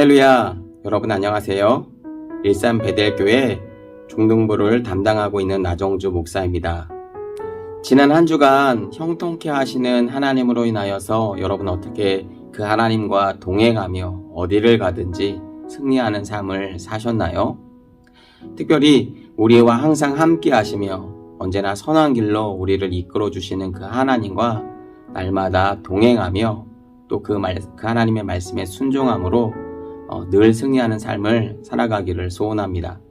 할렐루야! 여러분 안녕하세요. 일산 베델교회 중등부를 담당하고 있는 나정주 목사입니다. 지난 한 주간 형통케 하시는 하나님으로 인하여서 여러분 어떻게 그 하나님과 동행하며 어디를 가든지 승리하는 삶을 사셨나요? 특별히 우리와 항상 함께 하시며 언제나 선한 길로 우리를 이끌어 주시는 그 하나님과 날마다 동행하며 또 그 하나님의 말씀에 순종함으로 늘 승리하는 삶을 살아가기를 소원합니다.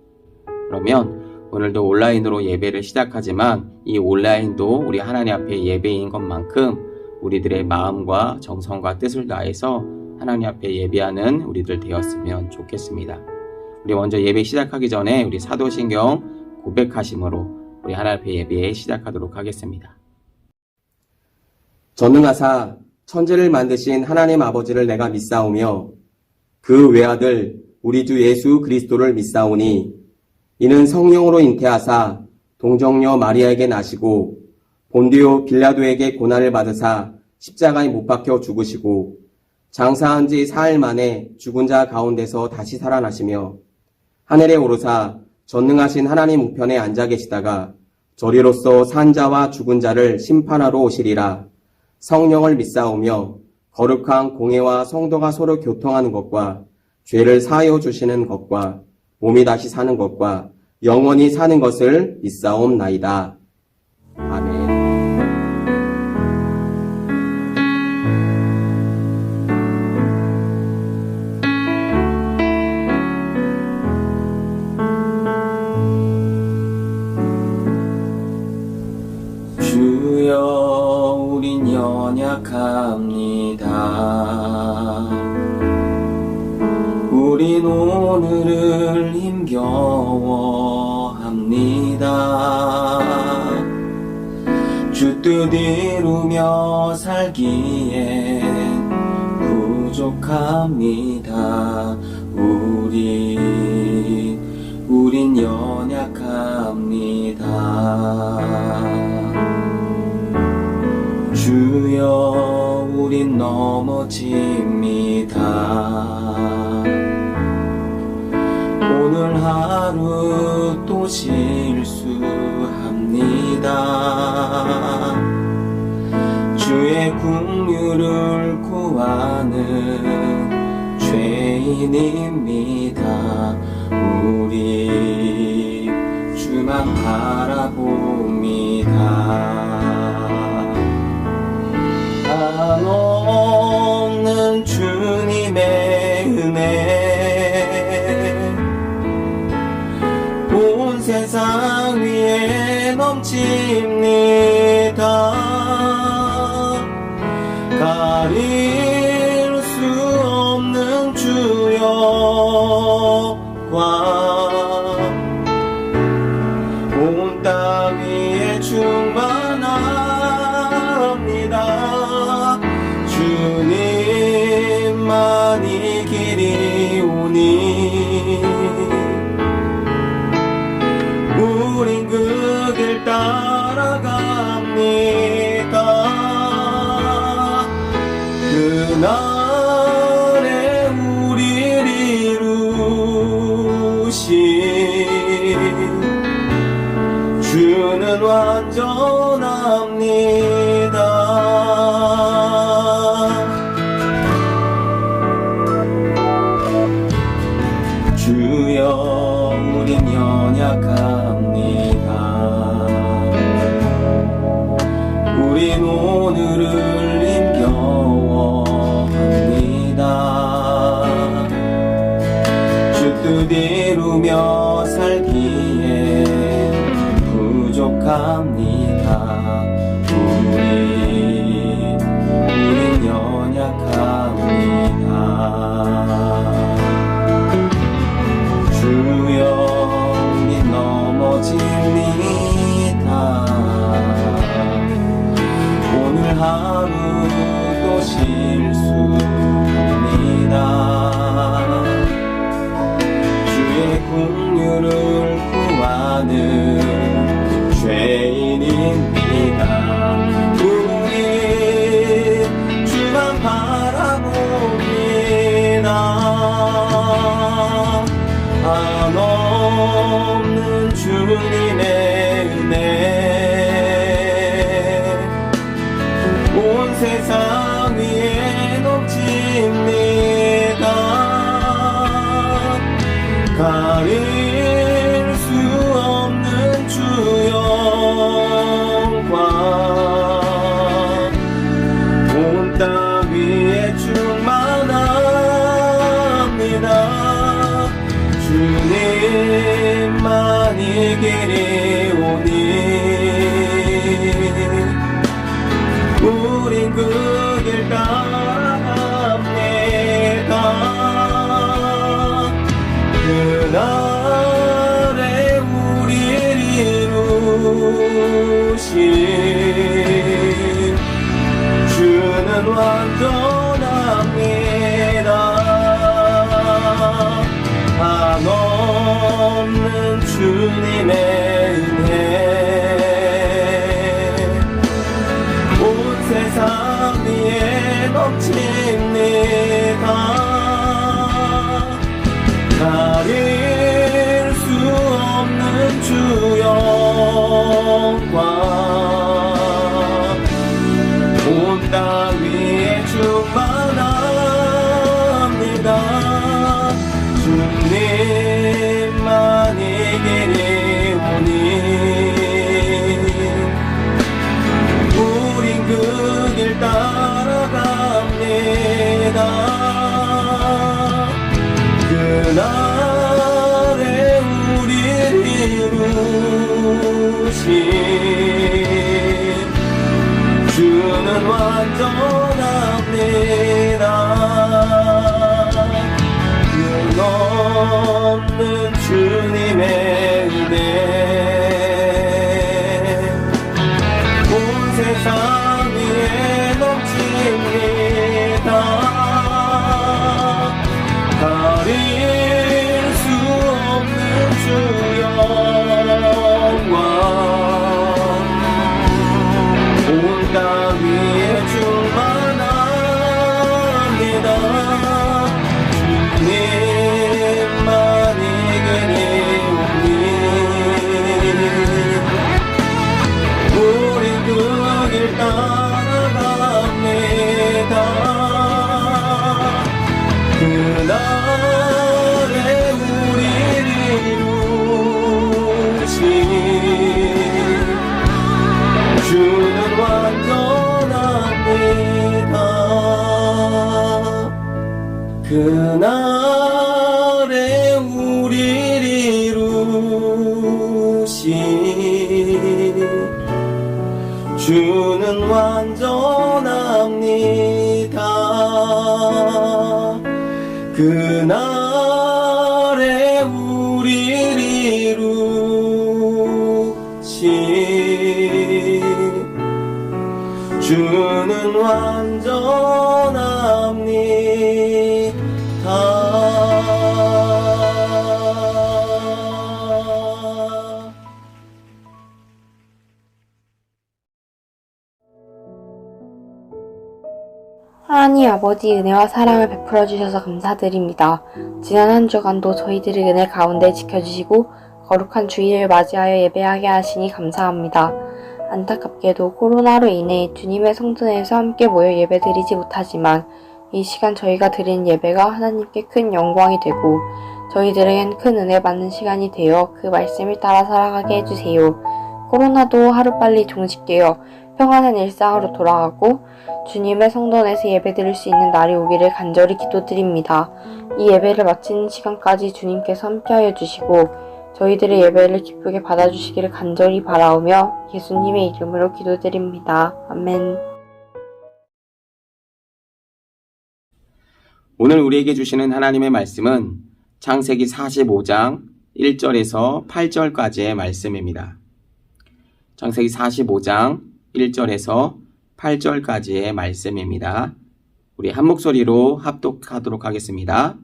그러면 오늘도 온라인으로 예배를 시작하지만 이 온라인도 우리 하나님 앞에 예배인 것만큼 우리들의 마음과 정성과 뜻을 다해서 하나님 앞에 예배하는 우리들 되었으면 좋겠습니다. 우리 먼저 예배 시작하기 전에 우리 사도신경 고백하심으로 우리 하나님 앞에 예배 시작하도록 하겠습니다. 전능하사 천지를 만드신 하나님 아버지를 내가 믿사오며 그 외아들 우리 주 예수 그리스도를 믿사오니 이는 성령으로 잉태하사 동정녀 마리아에게 나시고 본디오 빌라도에게 고난을 받으사 십자가에 못 박혀 죽으시고 장사한 지 사흘 만에 죽은 자 가운데서 다시 살아나시며 하늘에 오르사 전능하신 하나님 우편에 앉아 계시다가 저리로서 산 자와 죽은 자를 심판하러 오시리라. 성령을 믿사오며 거룩한 공회와 성도가 서로 교통하는 것과 죄를 사하여 주시는 것과 몸이 다시 사는 것과 영원히 사는 것을 믿사옵나이다. 아멘. 주여 우린 연약합니다. 우린 오늘을 힘겨워합니다. 주 뜻 이루며 살기엔 부족합니다. 우린 연약합니다. 주여 우린 넘어집니다. 오늘 하루 또 실수합니다. 주의 긍휼을 구하는 죄인입니다. 우리 주만 바라봅니다. 한없는 주님의 은혜 온 세상 위에 넘칩니다. 가릴 수 없는 주여과 온 땅 위에 충만합니다. 주님만이 길이 오니 우린 그 길 따라갑니다. 그날에 우리를 이루신 주는 완전합니다. 주여 우린 연약합니다. 우린 오늘을 힘겨워합니다. 주 뜻 이루며 살기에 부족합니다. 우린 연약합니다. 주여 우린 넘어집니다. 오늘 하루 또 실수합니다. 주의 긍휼을 구하는 죄인입니다. 우리 주만 바라봅니다. 길이 오니 우린 그 길 따라갑니다. 그날에 우리를 이루신 주는 완전합니다. 한없는 주님의 은혜 온 세상 위에 넘칩니다. 가릴 수 없는 주 영광 온 땅 위에 충만합니다. 주님만이 길이 오니 우린 그 길 따라갑니다. 그날에 우리를 이루신 주는 완전합니다. 끝없는 주님의 은혜 온 세상 위에 넘칩니다. 가릴 수 없는 주 영광 온 땅 위에 충만합니다. 주님만이 길이 오니 우린 그 길 따라갑니다. 그날에 우리를 이루신 주는 완전합니다. 그날에 우리를 이루신 주는 완전합니다. 그날에 우리를 이루신 주는 완전합니다. 하나님 아버지 은혜와 사랑을 베풀어 주셔서 감사드립니다. 지난 한 주간도 저희들의 은혜 가운데 지켜주시고 거룩한 주일을 맞이하여 예배하게 하시니 감사합니다. 안타깝게도 코로나로 인해 주님의 성전에서 함께 모여 예배드리지 못하지만 이 시간 저희가 드린 예배가 하나님께 큰 영광이 되고 저희들에겐 큰 은혜 받는 시간이 되어 그 말씀을 따라 살아가게 해주세요. 코로나도 하루빨리 종식되어 평안한 일상으로 돌아가고 주님의 성전에서 예배드릴 수 있는 날이 오기를 간절히 기도드립니다. 이 예배를 마치는 시간까지 주님께서 함께하여 주시고 저희들의 예배를 기쁘게 받아주시기를 간절히 바라오며 예수님의 이름으로 기도드립니다. 아멘. 오늘 우리에게 주시는 하나님의 말씀은 창세기 45장 1절에서 8절까지의 말씀입니다. 창세기 45장 1절에서 8절까지의 말씀입니다. 우리 한 목소리로 합독하도록 하겠습니다.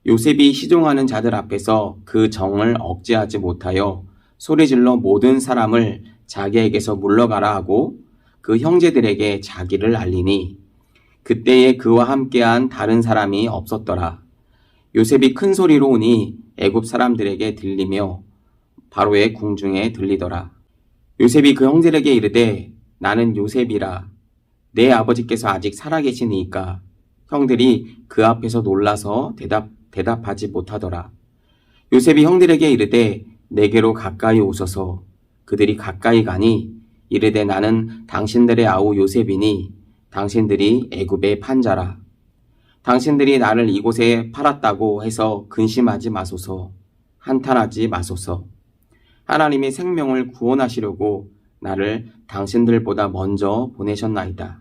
요셉이 시종하는 자들 앞에서 그 정을 억제하지 못하여 소리질러 모든 사람을 자기에게서 물러가라 하고 그 형제들에게 자기를 알리니 그때에 그와 함께한 다른 사람이 없었더라. 요셉이 큰 소리로 오니 애굽 사람들에게 들리며 바로의 궁중에 들리더라. 요셉이 그 형제들에게 이르되 나는 요셉이라. 내 아버지께서 아직 살아계시니까. 형들이 그 앞에서 놀라서 대답하지 못하더라. 요셉이 형들에게 이르되 내게로 가까이 오소서. 그들이 가까이 가니 이르되 나는 당신들의 아우 요셉이니 당신들이 애굽의 판자라. 당신들이 나를 이곳에 팔았다고 해서 근심하지 마소서. 한탄하지 마소서. 하나님의 생명을 구원하시려고 나를 당신들보다 먼저 보내셨나이다.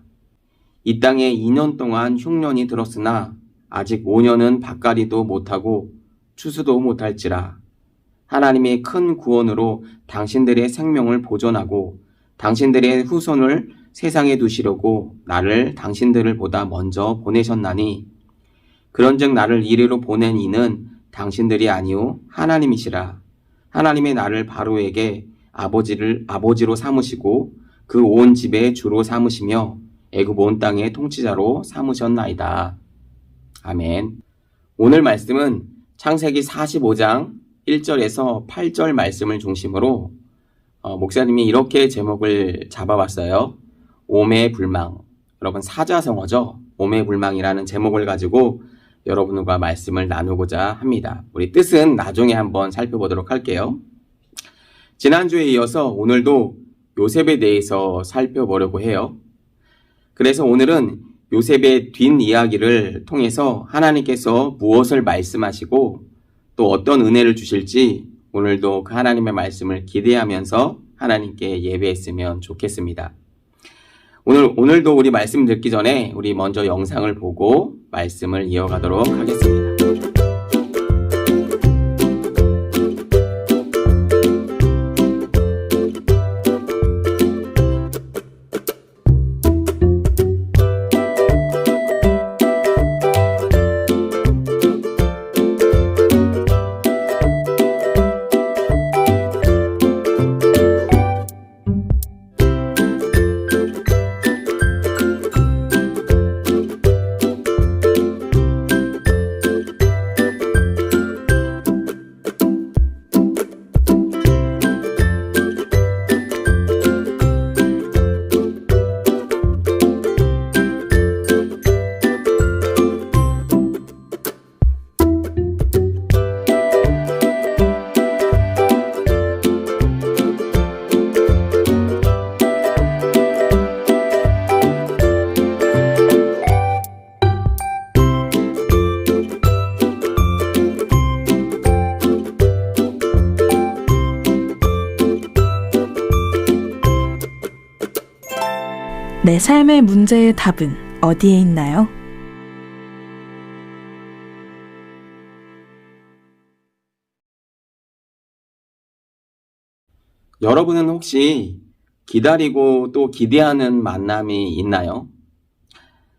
이 땅에 2년 동안 흉년이 들었으나 아직 5년은 밭갈이도 못하고 추수도 못할지라. 하나님의 큰 구원으로 당신들의 생명을 보존하고 당신들의 후손을 세상에 두시려고 나를 당신들을 보다 먼저 보내셨나니 그런즉 나를 이리로 보낸 이는 당신들이 아니오 하나님이시라. 하나님의 나를 바로에게 아버지로 삼으시고 그 온 집의 주로 삼으시며 애굽 온 땅의 통치자로 삼으셨나이다. 아멘. 오늘 말씀은 창세기 45장 1절에서 8절 말씀을 중심으로 목사님이 이렇게 제목을 잡아봤어요. 오매불망. 여러분 사자성어죠. 오매불망이라는 제목을 가지고 여러분과 말씀을 나누고자 합니다. 우리 뜻은 나중에 한번 살펴보도록 할게요. 지난주에 이어서 오늘도 요셉에 대해서 살펴보려고 해요. 그래서 오늘은 요셉의 뒷이야기를 통해서 하나님께서 무엇을 말씀하시고 또 어떤 은혜를 주실지 오늘도 그 하나님의 말씀을 기대하면서 하나님께 예배했으면 좋겠습니다. 오늘도 우리 말씀 듣기 전에 우리 먼저 영상을 보고 말씀을 이어가도록 하겠습니다. 내 삶의 문제의 답은 어디에 있나요? 여러분은 혹시 기다리고 또 기대하는 만남이 있나요?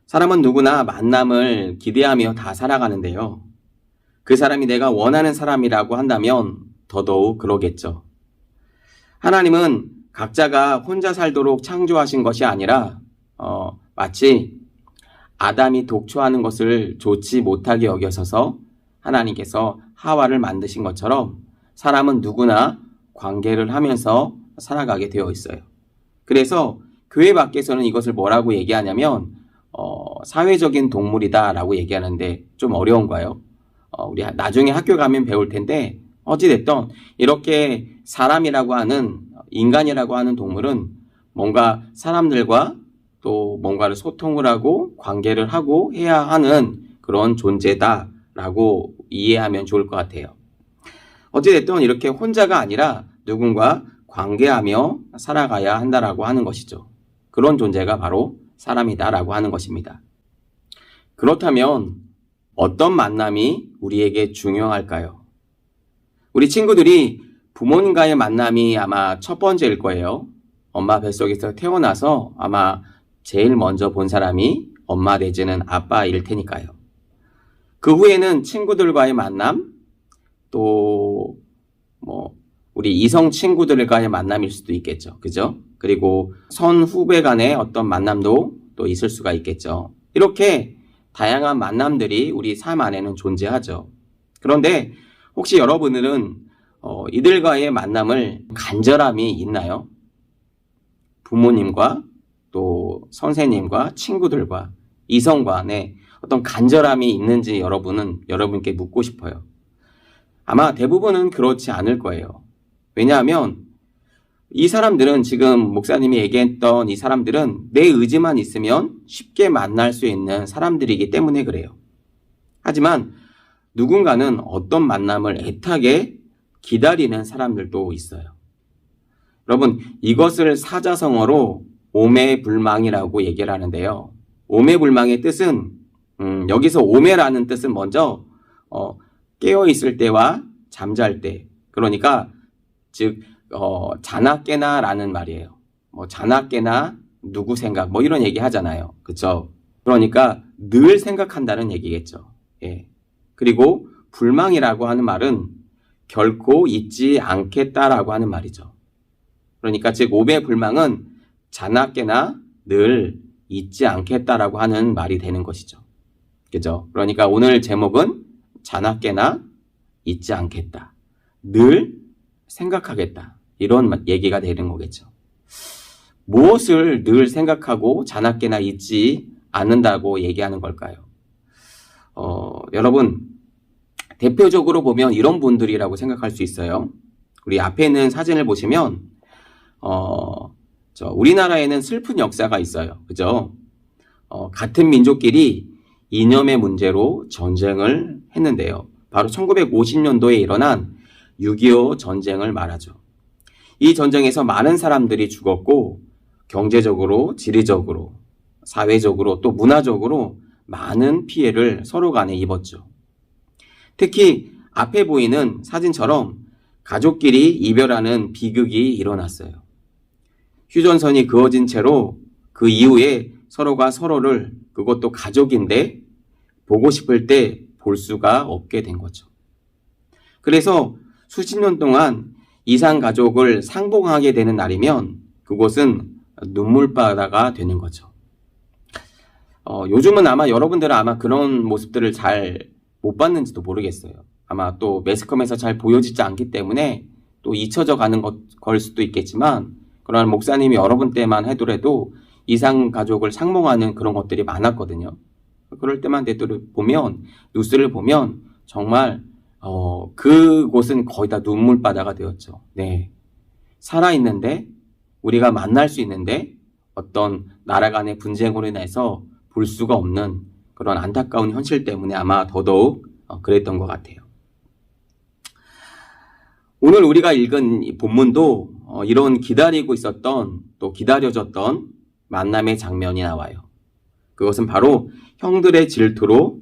사람은 누구나 만남을 기대하며 다 살아가는데요. 그 사람이 내가 원하는 사람이라고 한다면 더더욱 그러겠죠. 하나님은 각자가 혼자 살도록 창조하신 것이 아니라 마치 아담이 독초하는 것을 좋지 못하게 여겨서서 하나님께서 하와를 만드신 것처럼 사람은 누구나 관계를 하면서 살아가게 되어 있어요. 그래서 교회 밖에서는 이것을 뭐라고 얘기하냐면 사회적인 동물이다라고 얘기하는데 좀 어려운가요? 우리 나중에 학교 가면 배울 텐데 어찌됐든 이렇게 사람이라고 하는 인간이라고 하는 동물은 뭔가 사람들과 또 뭔가를 소통을 하고 관계를 하고 해야 하는 그런 존재다라고 이해하면 좋을 것 같아요. 어찌됐든 이렇게 혼자가 아니라 누군가 관계하며 살아가야 한다라고 하는 것이죠. 그런 존재가 바로 사람이다라고 하는 것입니다. 그렇다면 어떤 만남이 우리에게 중요할까요? 우리 친구들이 부모님과의 만남이 아마 첫 번째일 거예요. 엄마 뱃속에서 태어나서 아마 제일 먼저 본 사람이 엄마 내지는 아빠일 테니까요. 그 후에는 친구들과의 만남, 또 우리 이성 친구들과의 만남일 수도 있겠죠. 그죠? 그리고 선 후배 간의 어떤 만남도 또 있을 수가 있겠죠. 이렇게 다양한 만남들이 우리 삶 안에는 존재하죠. 그런데 혹시 여러분들은 이들과의 만남을 간절함이 있나요? 부모님과 또 선생님과 친구들과 이성 간에 어떤 간절함이 있는지 여러분께 묻고 싶어요. 아마 대부분은 그렇지 않을 거예요. 왜냐하면 이 사람들은 지금 목사님이 얘기했던 이 사람들은 내 의지만 있으면 쉽게 만날 수 있는 사람들이기 때문에 그래요. 하지만 누군가는 어떤 만남을 애타게 기다리는 사람들도 있어요. 여러분, 이것을 사자성어로 오매불망이라고 얘기를 하는데요. 오매불망의 뜻은 여기서 오매라는 뜻은 먼저 깨어있을 때와 잠잘 때, 그러니까 즉 자나깨나라는 말이에요. 뭐 자나깨나 누구 생각 뭐 이런 얘기 하잖아요. 그렇죠? 그러니까 늘 생각한다는 얘기겠죠. 예. 그리고 불망이라고 하는 말은 결코 잊지 않겠다라고 하는 말이죠. 그러니까 즉 오매불망은 자나깨나 늘 잊지 않겠다라고 하는 말이 되는 것이죠. 그죠? 그러니까 오늘 제목은 자나깨나 잊지 않겠다. 늘 생각하겠다. 이런 얘기가 되는 거겠죠. 무엇을 늘 생각하고 자나깨나 잊지 않는다고 얘기하는 걸까요? 여러분, 대표적으로 보면 이런 분들이라고 생각할 수 있어요. 우리 앞에 있는 사진을 보시면 우리나라에는 슬픈 역사가 있어요. 그죠? 같은 민족끼리 이념의 문제로 전쟁을 했는데요. 바로 1950년도에 일어난 6.25 전쟁을 말하죠. 이 전쟁에서 많은 사람들이 죽었고 경제적으로, 지리적으로, 사회적으로 또 문화적으로 많은 피해를 서로 간에 입었죠. 특히 앞에 보이는 사진처럼 가족끼리 이별하는 비극이 일어났어요. 휴전선이 그어진 채로 그 이후에 서로가 서로를, 그것도 가족인데 보고 싶을 때 볼 수가 없게 된 거죠. 그래서 수십 년 동안 이상 가족을 상봉하게 되는 날이면 그곳은 눈물바다가 되는 거죠. 요즘은 아마 여러분들은 아마 그런 모습들을 잘 못 봤는지도 모르겠어요. 아마 또 매스컴에서 잘 보여지지 않기 때문에 또 잊혀져 가는 걸 수도 있겠지만, 그러나 목사님이 여러분 때만 하더라도 이상 가족을 상봉하는 그런 것들이 많았거든요. 그럴 때만 보면, 뉴스를 보면 정말 그곳은 거의 다 눈물바다가 되었죠. 네. 살아있는데, 우리가 만날 수 있는데 어떤 나라 간의 분쟁으로 인해서 볼 수가 없는 그런 안타까운 현실 때문에 아마 더더욱 그랬던 것 같아요. 오늘 우리가 읽은 이 본문도 이런 기다리고 있었던, 또 기다려졌던 만남의 장면이 나와요. 그것은 바로 형들의 질투로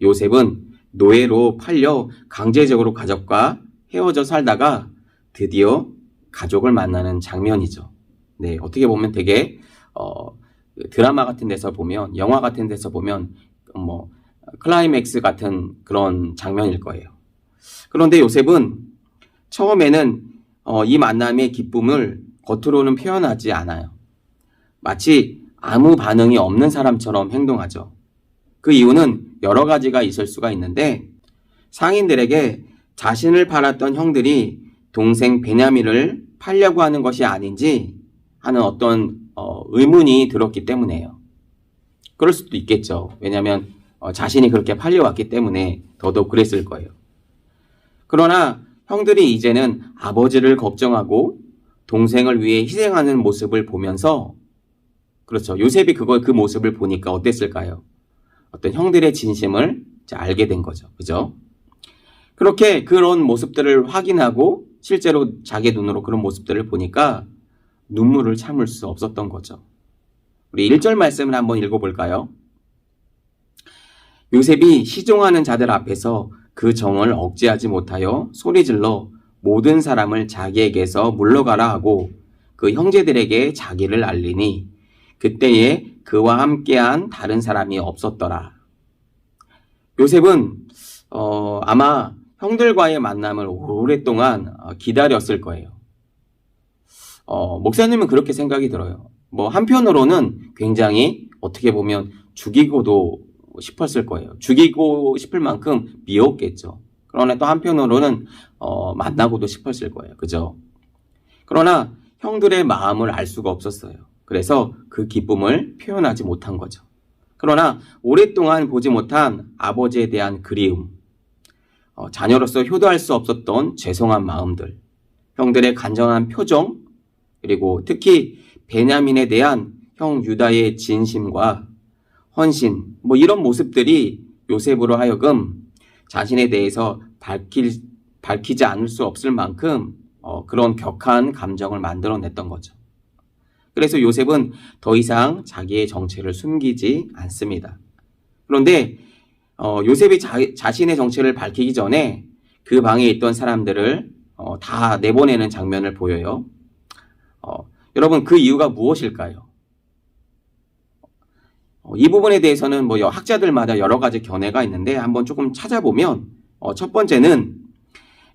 요셉은 노예로 팔려 강제적으로 가족과 헤어져 살다가 드디어 가족을 만나는 장면이죠. 네, 어떻게 보면 되게 드라마 같은 데서 보면, 영화 같은 데서 보면 클라이맥스 같은 그런 장면일 거예요. 그런데 요셉은 처음에는 이 만남의 기쁨을 겉으로는 표현하지 않아요. 마치 아무 반응이 없는 사람처럼 행동하죠. 그 이유는 여러 가지가 있을 수가 있는데, 상인들에게 자신을 팔았던 형들이 동생 베냐민을 팔려고 하는 것이 아닌지 하는 어떤 의문이 들었기 때문에요. 그럴 수도 있겠죠. 왜냐하면 자신이 그렇게 팔려왔기 때문에 더더욱 그랬을 거예요. 그러나 형들이 이제는 아버지를 걱정하고 동생을 위해 희생하는 모습을 보면서, 그렇죠, 요셉이 그 모습을 보니까 어땠을까요? 어떤 형들의 진심을 알게 된 거죠. 그죠? 그렇게 그런 모습들을 확인하고 실제로 자기 눈으로 그런 모습들을 보니까 눈물을 참을 수 없었던 거죠. 우리 1절 말씀을 한번 읽어볼까요? 요셉이 시종하는 자들 앞에서 그 정을 억제하지 못하여 소리질러 모든 사람을 자기에게서 물러가라 하고 그 형제들에게 자기를 알리니 그때에 그와 함께한 다른 사람이 없었더라. 요셉은 아마 형들과의 만남을 오랫동안 기다렸을 거예요. 목사님은 그렇게 생각이 들어요. 한편으로는 굉장히 어떻게 보면 죽이고도 싶었을 거예요. 죽이고 싶을 만큼 미웠겠죠. 그러나 또 한편으로는 만나고도 싶었을 거예요. 그죠? 그러나 형들의 마음을 알 수가 없었어요. 그래서 그 기쁨을 표현하지 못한 거죠. 그러나 오랫동안 보지 못한 아버지에 대한 그리움, 자녀로서 효도할 수 없었던 죄송한 마음들, 형들의 간절한 표정, 그리고 특히 베냐민에 대한 형 유다의 진심과 헌신, 이런 모습들이 요셉으로 하여금 자신에 대해서 밝히지 않을 수 없을 만큼 그런 격한 감정을 만들어냈던 거죠. 그래서 요셉은 더 이상 자기의 정체를 숨기지 않습니다. 그런데 요셉이 자신의 정체를 밝히기 전에 그 방에 있던 사람들을 다 내보내는 장면을 보여요. 여러분, 그 이유가 무엇일까요? 이 부분에 대해서는 뭐 학자들마다 여러 가지 견해가 있는데 한번 조금 찾아보면 첫 번째는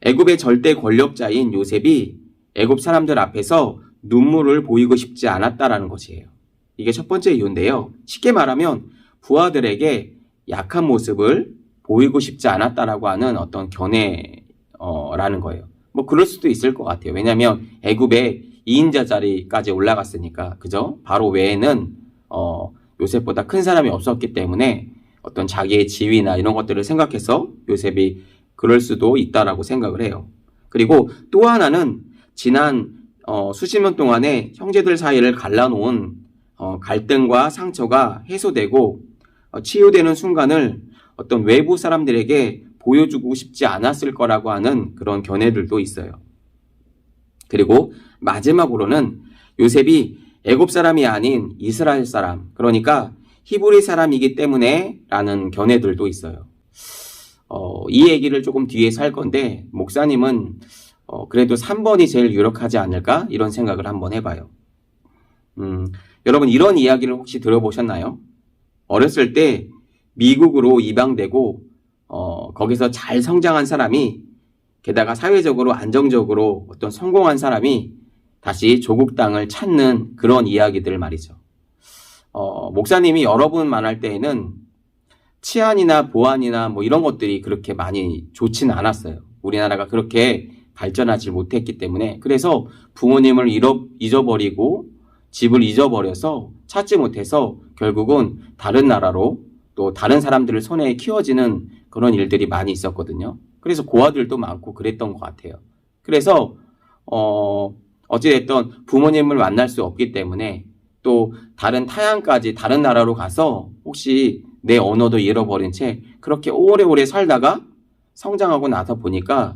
애굽의 절대 권력자인 요셉이 애굽 사람들 앞에서 눈물을 보이고 싶지 않았다라는 것이에요. 이게 첫 번째 이유인데요. 쉽게 말하면 부하들에게 약한 모습을 보이고 싶지 않았다라고 하는 어떤 견해라는 거예요. 뭐 그럴 수도 있을 것 같아요. 왜냐하면 애굽의 2인자 자리까지 올라갔으니까, 그죠? 바로 외에는 요셉보다 큰 사람이 없었기 때문에 어떤 자기의 지위나 이런 것들을 생각해서 요셉이 그럴 수도 있다라고 생각을 해요. 그리고 또 하나는 지난 수십 년 동안에 형제들 사이를 갈라놓은 갈등과 상처가 해소되고 치유되는 순간을 어떤 외부 사람들에게 보여주고 싶지 않았을 거라고 하는 그런 견해들도 있어요. 그리고 마지막으로는 요셉이 애굽 사람이 아닌 이스라엘 사람, 그러니까 히브리 사람이기 때문에 라는 견해들도 있어요. 이 얘기를 조금 뒤에서 할 건데 목사님은 그래도 3번이 제일 유력하지 않을까? 이런 생각을 한번 해봐요. 여러분, 이런 이야기를 혹시 들어보셨나요? 어렸을 때 미국으로 입양되고 거기서 잘 성장한 사람이, 게다가 사회적으로 안정적으로 어떤 성공한 사람이 다시 조국 땅을 찾는 그런 이야기들 말이죠. 목사님이 여러 분 만날 때에는 치안이나 보안이나 뭐 이런 것들이 그렇게 많이 좋지는 않았어요. 우리나라가 그렇게 발전하지 못했기 때문에. 그래서 부모님을 잊어버리고 집을 잊어버려서 찾지 못해서 결국은 다른 나라로 또 다른 사람들을 손에 키워지는 그런 일들이 많이 있었거든요. 그래서 고아들도 많고 그랬던 것 같아요. 그래서 어찌됐든 부모님을 만날 수 없기 때문에 또 다른 타향까지 다른 나라로 가서 혹시 내 언어도 잃어버린 채 그렇게 오래오래 살다가 성장하고 나서 보니까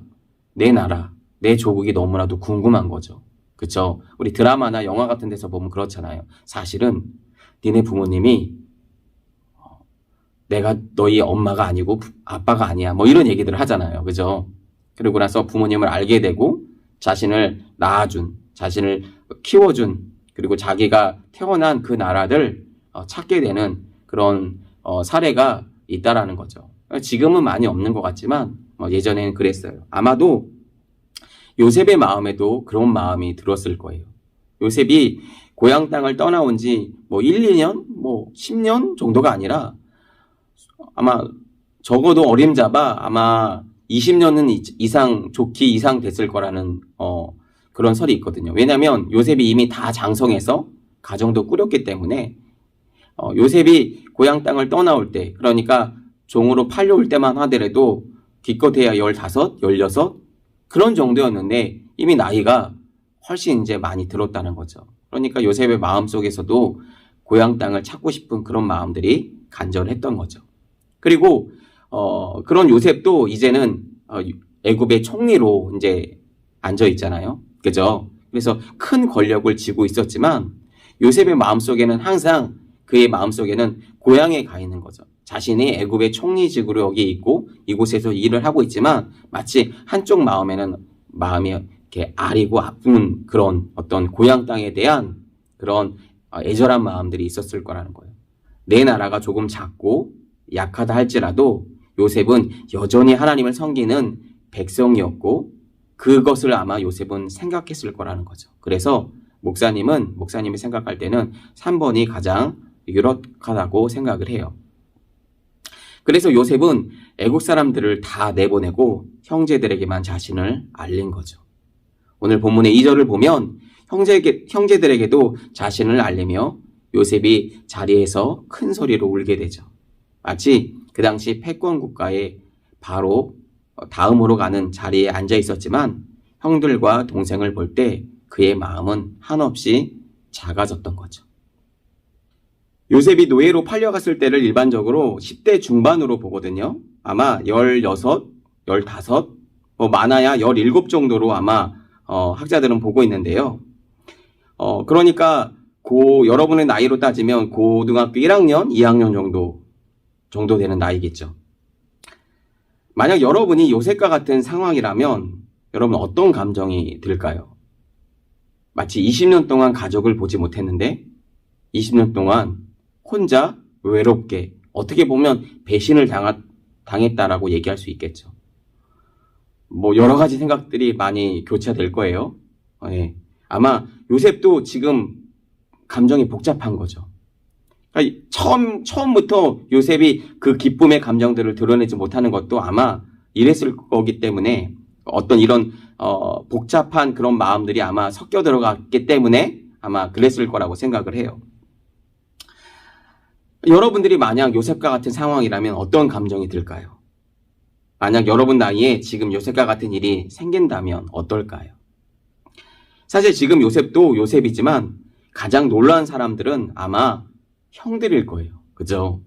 내 나라, 내 조국이 너무나도 궁금한 거죠. 그쵸? 우리 드라마나 영화 같은 데서 보면 그렇잖아요. 사실은 니네 부모님이 내가 너희 엄마가 아니고 아빠가 아니야. 뭐 이런 얘기들을 하잖아요. 그죠? 그러고 나서 부모님을 알게 되고 자신을 낳아준, 자신을 키워준, 그리고 자기가 태어난 그 나라를 찾게 되는 그런 사례가 있다라는 거죠. 지금은 많이 없는 것 같지만 예전에는 그랬어요. 아마도 요셉의 마음에도 그런 마음이 들었을 거예요. 요셉이 고향 땅을 떠나온 지 뭐 1, 2년, 뭐 10년 정도가 아니라 아마 적어도 어림잡아 아마 20년은 좋기 이상 됐을 거라는 그런 설이 있거든요. 왜냐하면 요셉이 이미 다 장성해서 가정도 꾸렸기 때문에 요셉이 고향 땅을 떠나올 때, 그러니까 종으로 팔려올 때만 하더라도 기껏해야 15, 16 그런 정도였는데 이미 나이가 훨씬 이제 많이 들었다는 거죠. 그러니까 요셉의 마음속에서도 고향 땅을 찾고 싶은 그런 마음들이 간절했던 거죠. 그리고 그런 요셉도 이제는 애굽의 총리로 이제 앉아 있잖아요. 그죠? 그래서 큰 권력을 쥐고 있었지만 요셉의 마음속에는 항상 그의 마음속에는 고향에 가 있는 거죠. 자신이 애굽의 총리직으로 여기 있고 이곳에서 일을 하고 있지만 마치 한쪽 마음에는 마음이 이렇게 아리고 아픈 그런 어떤 고향 땅에 대한 그런 애절한 마음들이 있었을 거라는 거예요. 내 나라가 조금 작고 약하다 할지라도 요셉은 여전히 하나님을 섬기는 백성이었고 그것을 아마 요셉은 생각했을 거라는 거죠. 그래서 목사님이 생각할 때는 3번이 가장 유력하다고 생각을 해요. 그래서 요셉은 애국 사람들을 다 내보내고 형제들에게만 자신을 알린 거죠. 오늘 본문의 2절을 보면 형제들에게도 자신을 알리며 요셉이 자리에서 큰 소리로 울게 되죠. 마치 그 당시 패권 국가의 바로 다음으로 가는 자리에 앉아 있었지만 형들과 동생을 볼 때 그의 마음은 한없이 작아졌던 거죠. 요셉이 노예로 팔려갔을 때를 일반적으로 10대 중반으로 보거든요. 아마 16, 15, 많아야 17 정도로 아마 학자들은 보고 있는데요. 그러니까 여러분의 나이로 따지면 고등학교 1학년, 2학년 정도 되는 나이겠죠. 만약 여러분이 요셉과 같은 상황이라면 여러분 어떤 감정이 들까요? 마치 20년 동안 가족을 보지 못했는데 20년 동안 혼자 외롭게 어떻게 보면 배신을 당했다라고 얘기할 수 있겠죠. 뭐 여러 가지 생각들이 많이 교차될 거예요. 네. 아마 요셉도 지금 감정이 복잡한 거죠. 그러니까 처음부터 요셉이 그 기쁨의 감정들을 드러내지 못하는 것도 아마 이랬을 거기 때문에 어떤 이런 복잡한 그런 마음들이 아마 섞여 들어갔기 때문에 아마 그랬을 거라고 생각을 해요. 여러분들이 만약 요셉과 같은 상황이라면 어떤 감정이 들까요? 만약 여러분 나이에 지금 요셉과 같은 일이 생긴다면 어떨까요? 사실 지금 요셉도 요셉이지만 가장 놀라운 사람들은 아마 형들일 거예요. 그죠?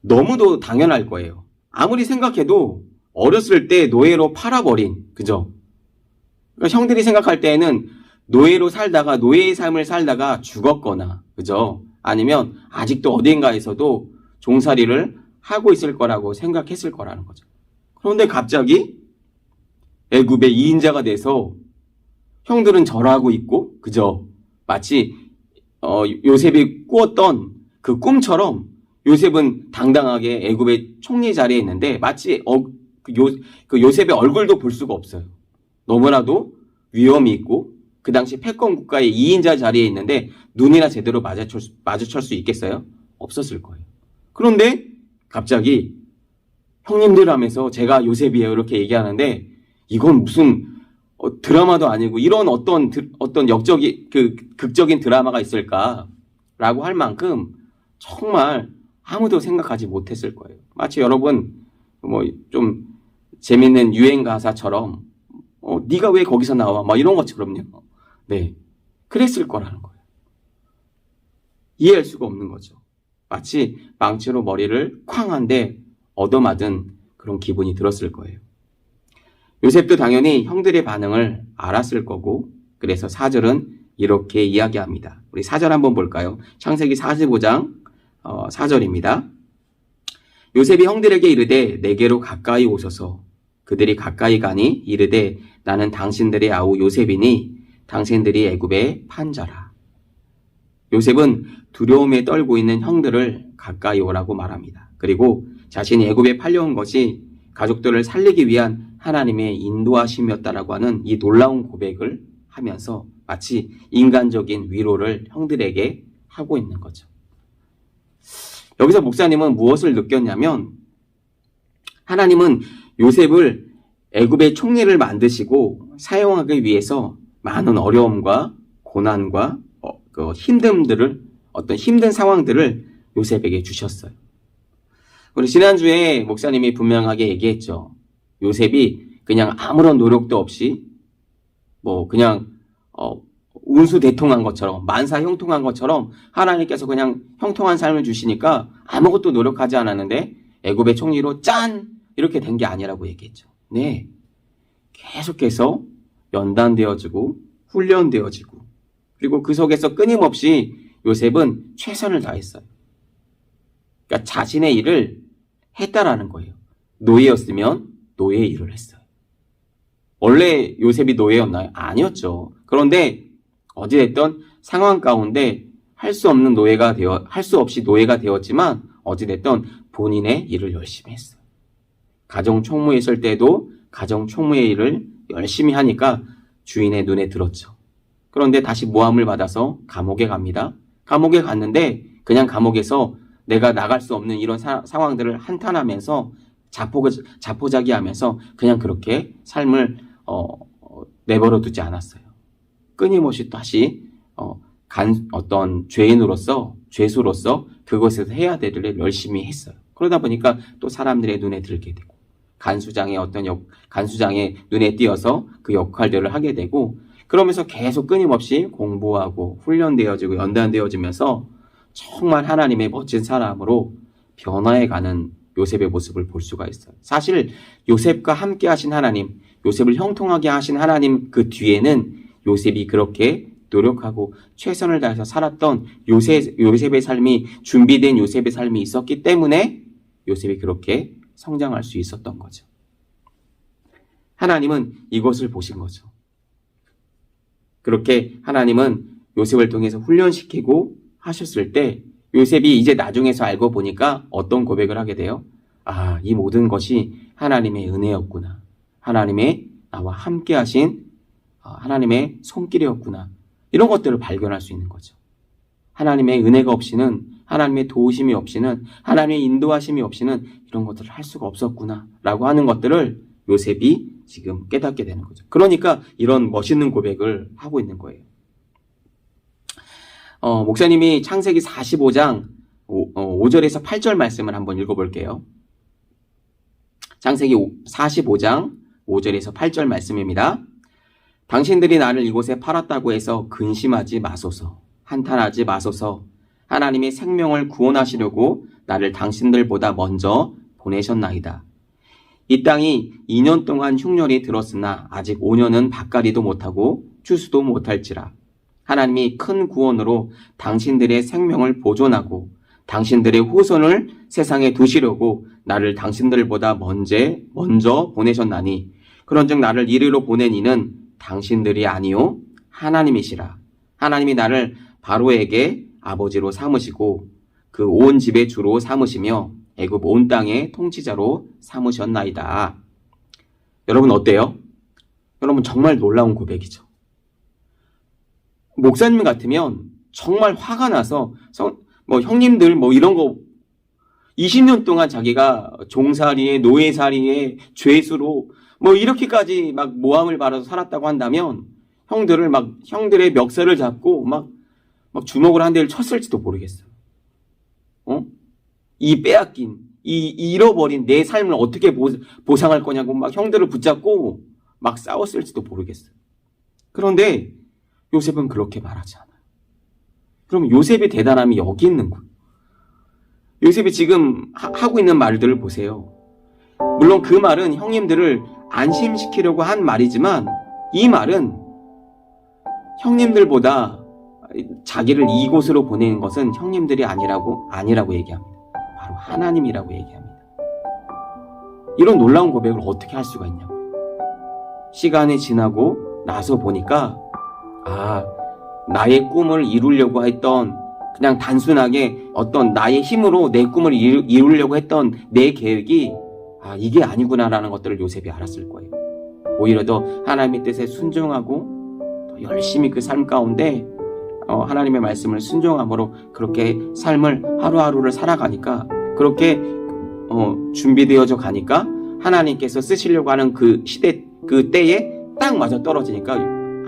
너무도 당연할 거예요. 아무리 생각해도 어렸을 때 노예로 팔아버린, 그죠? 그러니까 형들이 생각할 때에는 노예로 살다가, 노예의 삶을 살다가 죽었거나, 그죠? 아니면 아직도 어딘가에서도 종살이를 하고 있을 거라고 생각했을 거라는 거죠. 그런데 갑자기 애굽의 2인자가 돼서 형들은 절하고 있고, 그죠? 마치 요셉이 꾸었던 그 꿈처럼 요셉은 당당하게 애굽의 총리 자리에 있는데 마치 요셉의 얼굴도 볼 수가 없어요. 너무나도 위험이 있고 그 당시 패권 국가의 2인자 자리에 있는데 눈이나 제대로 마주칠 수 있겠어요? 없었을 거예요. 그런데 갑자기 형님들 하면서 제가 요셉이에요 이렇게 얘기하는데 이건 무슨 드라마도 아니고 이런 어떤 극적인 드라마가 있을까라고 할 만큼 정말 아무도 생각하지 못했을 거예요. 마치 여러분 뭐 좀 재밌는 유행 가사처럼 네가 왜 거기서 나와? 막 이런 것처럼요. 네, 그랬을 거라는 거예요. 이해할 수가 없는 거죠. 마치 망치로 머리를 쾅 한 대 얻어맞은 그런 기분이 들었을 거예요. 요셉도 당연히 형들의 반응을 알았을 거고 그래서 4절은 이렇게 이야기합니다. 우리 4절 한번 볼까요? 창세기 45장 4절입니다. 요셉이 형들에게 이르되 내게로 가까이 오소서. 그들이 가까이 가니 이르되 나는 당신들의 아우 요셉이니 당신들이 애굽의 판자라. 요셉은 두려움에 떨고 있는 형들을 가까이 오라고 말합니다. 그리고 자신이 애굽에 팔려온 것이 가족들을 살리기 위한 하나님의 인도하심이었다라고 하는 이 놀라운 고백을 하면서 마치 인간적인 위로를 형들에게 하고 있는 거죠. 여기서 목사님은 무엇을 느꼈냐면 하나님은 요셉을 애굽의 총리를 만드시고 사용하기 위해서 많은 어려움과 고난과 어떤 힘든 상황들을 요셉에게 주셨어요. 우리 지난주에 목사님이 분명하게 얘기했죠. 요셉이 그냥 아무런 노력도 없이 그냥 운수대통한 것처럼 만사 형통한 것처럼 하나님께서 그냥 형통한 삶을 주시니까 아무것도 노력하지 않았는데 애굽의 총리로 짠! 이렇게 된 게 아니라고 얘기했죠. 네, 계속해서 연단되어지고 훈련되어지고 그리고 그 속에서 끊임없이 요셉은 최선을 다했어요. 그러니까 자신의 일을 했다라는 거예요. 노예였으면 노예의 일을 했어요. 원래 요셉이 노예였나요? 아니었죠. 그런데 어찌됐든 상황 가운데 할 수 없이 노예가 되었지만 어찌됐든 본인의 일을 열심히 했어요. 가정 총무에 있을 때도 가정 총무의 일을 열심히 하니까 주인의 눈에 들었죠. 그런데 다시 모함을 받아서 감옥에 갑니다. 감옥에 갔는데 그냥 감옥에서 내가 나갈 수 없는 이런 상황들을 한탄하면서 자포자기하면서 그냥 그렇게 삶을 내버려 두지 않았어요. 끊임없이 다시 어떤 죄수로서 그것에서 해야 될 일을 열심히 했어요. 그러다 보니까 또 사람들의 눈에 들게 되고 간수장의 눈에 띄어서 그 역할들을 하게 되고 그러면서 계속 끊임없이 공부하고 훈련되어지고 연단되어지면서 정말 하나님의 멋진 사람으로 변화해가는 요셉의 모습을 볼 수가 있어요. 사실 요셉과 함께 하신 하나님, 요셉을 형통하게 하신 하나님 그 뒤에는 요셉이 그렇게 노력하고 최선을 다해서 살았던 요셉의 삶이, 준비된 요셉의 삶이 있었기 때문에 요셉이 그렇게 성장할 수 있었던 거죠. 하나님은 이것을 보신 거죠. 그렇게 하나님은 요셉을 통해서 훈련시키고 하셨을 때 요셉이 이제 나중에서 알고 보니까 어떤 고백을 하게 돼요? 아, 이 모든 것이 하나님의 은혜였구나. 하나님의 나와 함께 하신 하나님의 손길이었구나. 이런 것들을 발견할 수 있는 거죠. 하나님의 은혜가 없이는, 하나님의 도우심이 없이는, 하나님의 인도하심이 없이는 이런 것들을 할 수가 없었구나 라고 하는 것들을 요셉이 지금 깨닫게 되는 거죠. 그러니까 이런 멋있는 고백을 하고 있는 거예요. 목사님이 창세기 45장 5절에서 8절 말씀을 한번 읽어볼게요. 창세기 45장 5절에서 8절 말씀입니다. 당신들이 나를 이곳에 팔았다고 해서 근심하지 마소서. 한탄하지 마소서. 하나님의 생명을 구원하시려고 나를 당신들보다 먼저 보내셨나이다. 이 땅이 2년 동안 흉년이 들었으나 아직 5년은 밭갈이도 못하고 추수도 못할지라. 하나님이 큰 구원으로 당신들의 생명을 보존하고 당신들의 후손을 세상에 두시려고 나를 당신들보다 먼저 보내셨나니 그런즉 나를 이리로 보낸 이는 당신들이 아니요 하나님이시라. 하나님이 나를 바로에게 아버지로 삼으시고 그 온 집의 주로 삼으시며 애굽 온 땅의 통치자로 삼으셨나이다. 여러분 어때요? 여러분 정말 놀라운 고백이죠. 목사님 같으면 정말 화가 나서 형님들 이런 거 20년 동안 자기가 종살이에 노예살이에 죄수로 이렇게까지 막 모함을 받아서 살았다고 한다면 형들의 멱살을 잡고 막 주먹을 한 대를 쳤을지도 모르겠어요. 이 빼앗긴 이 잃어버린 내 삶을 어떻게 보상할 거냐고 막 형들을 붙잡고 막 싸웠을지도 모르겠어요. 그런데 요셉은 그렇게 말하지 않아요. 그럼 요셉의 대단함이 여기 있는 거예요. 요셉이 지금 하고 있는 말들을 보세요. 물론 그 말은 형님들을 안심시키려고 한 말이지만 이 말은 형님들보다 자기를 이곳으로 보내는 것은 형님들이 아니라고 얘기합니다. 바로 하나님이라고 얘기합니다. 이런 놀라운 고백을 어떻게 할 수가 있냐고요. 시간이 지나고 나서 보니까 나의 꿈을 이루려고 했던 그냥 단순하게 어떤 나의 힘으로 내 꿈을 이루려고 했던 내 계획이 이게 아니구나라는 것들을 요셉이 알았을 거예요. 오히려 더 하나님의 뜻에 순종하고 더 열심히 그 삶 가운데 하나님의 말씀을 순종함으로 그렇게 삶을 하루하루를 살아가니까 그렇게 준비되어져 가니까 하나님께서 쓰시려고 하는 그 시대 그 때에 딱 맞아 떨어지니까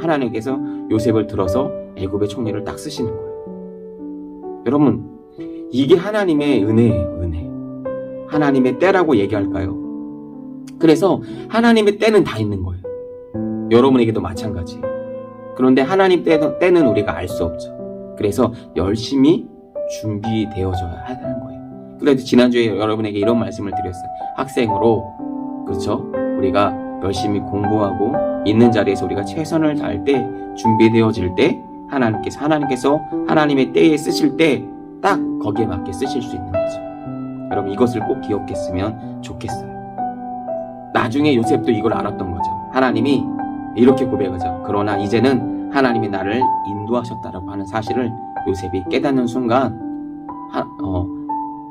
하나님께서 요셉을 들어서 애굽의 총리를 딱 쓰시는 거예요. 여러분 이게 하나님의 은혜예요. 은혜. 하나님의 때라고 얘기할까요? 그래서 하나님의 때는 다 있는 거예요. 여러분에게도 마찬가지예요. 그런데 하나님 때는 우리가 알 수 없죠. 그래서 열심히 준비되어져야 하는 거예요. 그래도 지난주에 여러분에게 이런 말씀을 드렸어요. 학생으로 그렇죠? 우리가 열심히 공부하고 있는 자리에서 우리가 최선을 다할 때 준비되어질 때 하나님께서 하나님의 때에 쓰실 때 딱 거기에 맞게 쓰실 수 있는 거죠. 여러분 이것을 꼭 기억했으면 좋겠어요. 나중에 요셉도 이걸 알았던 거죠. 하나님이 이렇게 고백하죠. 그러나 이제는 하나님이 나를 인도하셨다라고 하는 사실을 요셉이 깨닫는 순간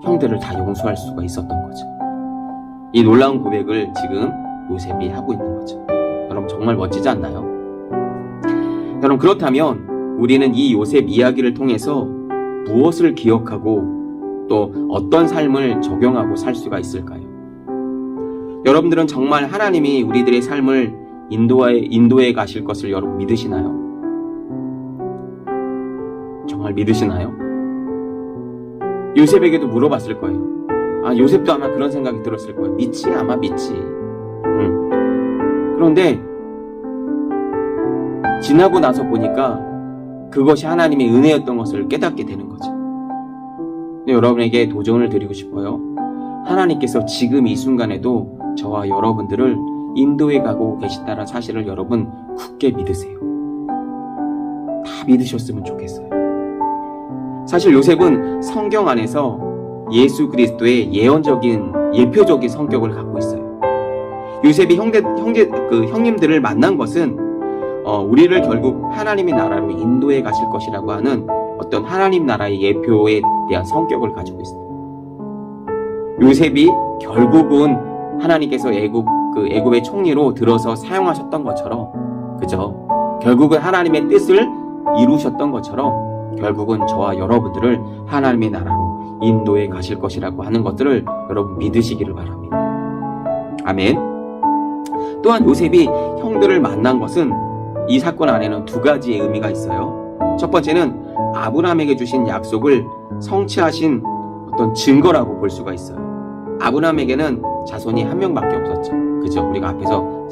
형들을 다 용서할 수가 있었던 거죠. 이 놀라운 고백을 지금 요셉이 하고 있는 거죠. 여러분 정말 멋지지 않나요? 여러분 그렇다면 우리는 이 요셉 이야기를 통해서 무엇을 기억하고 또 어떤 삶을 적용하고 살 수가 있을까요? 여러분들은 정말 하나님이 우리들의 삶을 인도해 가실 것을 여러분 믿으시나요? 정말 믿으시나요? 요셉에게도 물어봤을 거예요. 요셉도 아마 그런 생각이 들었을 거예요. 믿지? 아마 믿지. 그런데 지나고 나서 보니까 그것이 하나님의 은혜였던 것을 깨닫게 되는 거죠. 근데 여러분에게 도전을 드리고 싶어요. 하나님께서 지금 이 순간에도 저와 여러분들을 인도해 가고 계신다는 사실을 여러분 굳게 믿으세요. 다 믿으셨으면 좋겠어요. 사실 요셉은 성경 안에서 예수 그리스도의 예표적인 성격을 갖고 있어요. 요셉이 형님들을 만난 것은 우리를 결국 하나님의 나라로 인도해 가실 것이라고 하는 어떤 하나님 나라의 예표에 대한 성격을 가지고 있어요. 요셉이 결국은 하나님께서 애굽의 총리로 들어서 사용하셨던 것처럼, 그죠? 결국은 하나님의 뜻을 이루셨던 것처럼 결국은 저와 여러분들을 하나님의 나라로 인도해 가실 것이라고 하는 것들을 여러분 믿으시기를 바랍니다. 아멘. 또한 요셉이 형들을 만난 것은 이 사건 안에는 두 가지의 의미가 있어요. 첫 번째는 아브라함에게 주신 약속을 성취하신 어떤 증거라고 볼 수가 있어요. 아브라함에게는 자손이 한 명밖에 없었죠. 그죠? 우리가 앞에서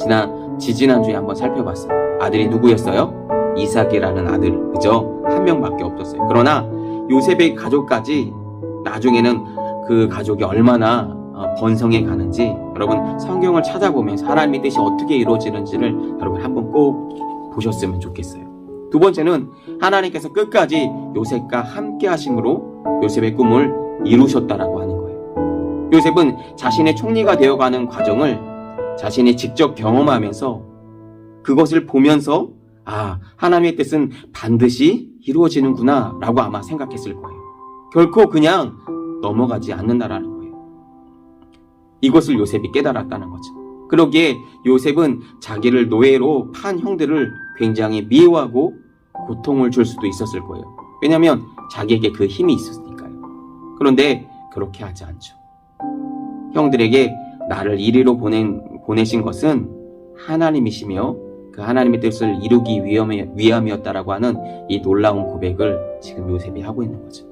지지난주에 한번 살펴봤어요. 아들이 누구였어요? 이삭이라는 아들. 그죠? 한 명밖에 없었어요. 그러나 요셉의 가족까지 나중에는 그 가족이 얼마나 번성해 가는지 여러분 성경을 찾아보면서 하나님의 뜻이 어떻게 이루어지는지를 여러분 한번 꼭 보셨으면 좋겠어요. 두 번째는 하나님께서 끝까지 요셉과 함께 하심으로 요셉의 꿈을 이루셨다라고 하는 거예요. 요셉은 자신의 총리가 되어가는 과정을 자신이 직접 경험하면서 그것을 보면서 하나님의 뜻은 반드시 이루어지는구나 라고 아마 생각했을 거예요. 결코 그냥 넘어가지 않는다라는 거예요. 이것을 요셉이 깨달았다는 거죠. 그러기에 요셉은 자기를 노예로 판 형들을 굉장히 미워하고 고통을 줄 수도 있었을 거예요. 왜냐하면 자기에게 그 힘이 있었으니까요. 그런데 그렇게 하지 않죠. 형들에게 나를 이리로 보내신 것은 하나님이시며 그 하나님의 뜻을 이루기 위함이었다라고 하는 이 놀라운 고백을 지금 요셉이 하고 있는 거죠.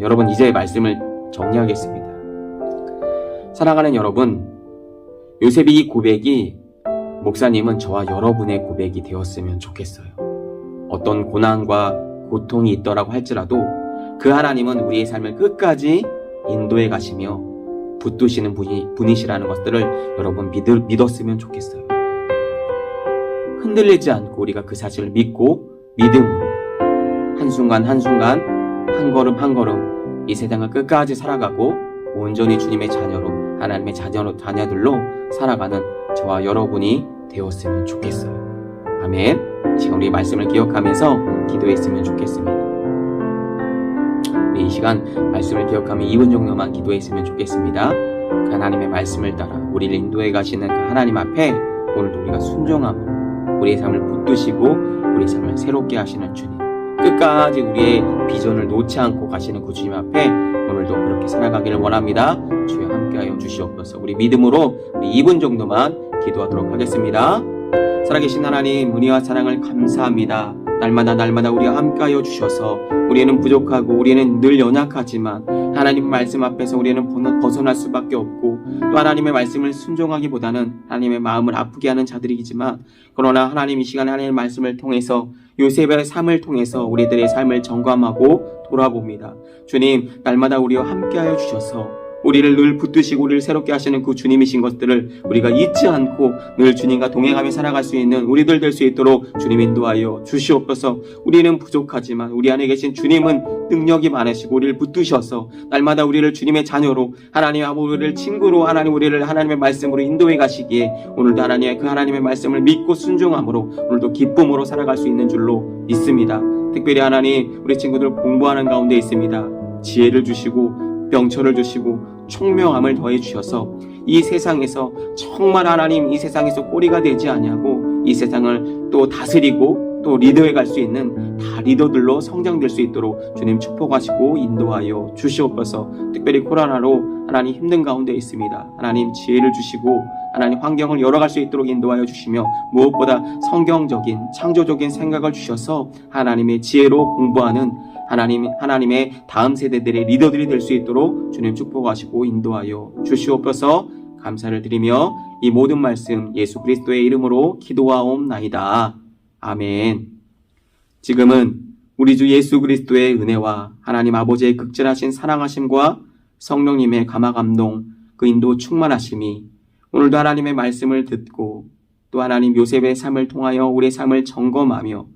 여러분 이제 말씀을 정리하겠습니다. 사랑하는 여러분, 요셉이 이 고백이 목사님은 저와 여러분의 고백이 되었으면 좋겠어요. 어떤 고난과 고통이 있더라고 할지라도 그 하나님은 우리의 삶을 끝까지 인도해 가시며 붙드시는 분이시라는 것들을 여러분 믿었으면 좋겠어요. 흔들리지 않고 우리가 그 사실을 믿고 믿음으로 한순간 한순간 한 걸음 한 걸음 이 세상을 끝까지 살아가고 온전히 주님의 자녀로 하나님의 자녀들로 살아가는 저와 여러분이 되었으면 좋겠어요. 아멘. 지금 우리 말씀을 기억하면서 기도했으면 좋겠습니다. 우리 이 시간 말씀을 기억하며 2분 정도만 기도했으면 좋겠습니다. 그 하나님의 말씀을 따라 우리를 인도해 가시는 그 하나님 앞에 오늘도 우리가 순종함으로 우리의 삶을 붙드시고 우리의 삶을 새롭게 하시는 주님, 끝까지 우리의 비전을 놓지 않고 가시는 그 주님 앞에 오늘도 그렇게 살아가기를 원합니다. 주여 함께하여 주시옵소서. 우리 믿음으로 우리 2분 정도만 기도하도록 하겠습니다. 살아계신 하나님, 은혜와 사랑을 감사합니다. 날마다 우리와 함께하여 주셔서 우리는 부족하고 우리는 늘 연약하지만 하나님 말씀 앞에서 우리는 벗어날 수밖에 없고 또 하나님의 말씀을 순종하기보다는 하나님의 마음을 아프게 하는 자들이지만, 그러나 하나님 이 시간에 하나님의 말씀을 통해서 요셉의 삶을 통해서 우리들의 삶을 점검하고 돌아봅니다. 주님, 날마다 우리와 함께하여 주셔서 우리를 늘 붙드시고 우리를 새롭게 하시는 그 주님이신 것들을 우리가 잊지 않고 늘 주님과 동행하며 살아갈 수 있는 우리들 될 수 있도록 주님 인도하여 주시옵소서. 우리는 부족하지만 우리 안에 계신 주님은 능력이 많으시고 우리를 붙드셔서 날마다 우리를 주님의 자녀로, 하나님 우리를 친구로, 하나님 우리를 하나님의 말씀으로 인도해 가시기에 오늘도 그 하나님의 말씀을 믿고 순종함으로 오늘도 기쁨으로 살아갈 수 있는 줄로 믿습니다. 특별히 하나님, 우리 친구들 공부하는 가운데 있습니다. 지혜를 주시고 명철을 주시고 총명함을 더해 주셔서 이 세상에서 정말 하나님, 이 세상에서 꼬리가 되지 아니하고 이 세상을 또 다스리고 또 리더해 갈 수 있는 다 리더들로 성장될 수 있도록 주님 축복하시고 인도하여 주시옵소서. 특별히 코로나로 하나님 힘든 가운데 있습니다. 하나님 지혜를 주시고 하나님 환경을 열어갈 수 있도록 인도하여 주시며 무엇보다 성경적인 창조적인 생각을 주셔서 하나님의 지혜로 공부하는 하나님의 다음 세대들의 리더들이 될 수 있도록 주님 축복하시고 인도하여 주시옵소서. 감사를 드리며 이 모든 말씀 예수 그리스도의 이름으로 기도하옵나이다. 아멘. 지금은 우리 주 예수 그리스도의 은혜와 하나님 아버지의 극진하신 사랑하심과 성령님의 감화 감동, 그 인도 충만하심이 오늘도 하나님의 말씀을 듣고 또 하나님 요셉의 삶을 통하여 우리의 삶을 점검하며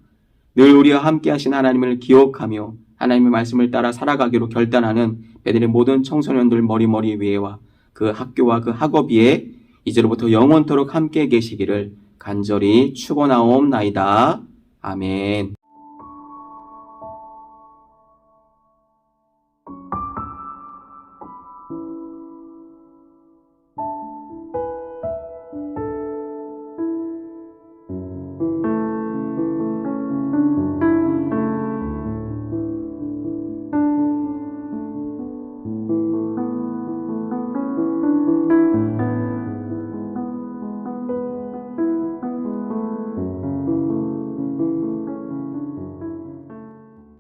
늘 우리와 함께 하신 하나님을 기억하며 하나님의 말씀을 따라 살아가기로 결단하는 베델의 모든 청소년들 머리 위에와 그 학교와 그 학업 위에 이제로부터 영원토록 함께 계시기를 간절히 축원하옵나이다. 아멘.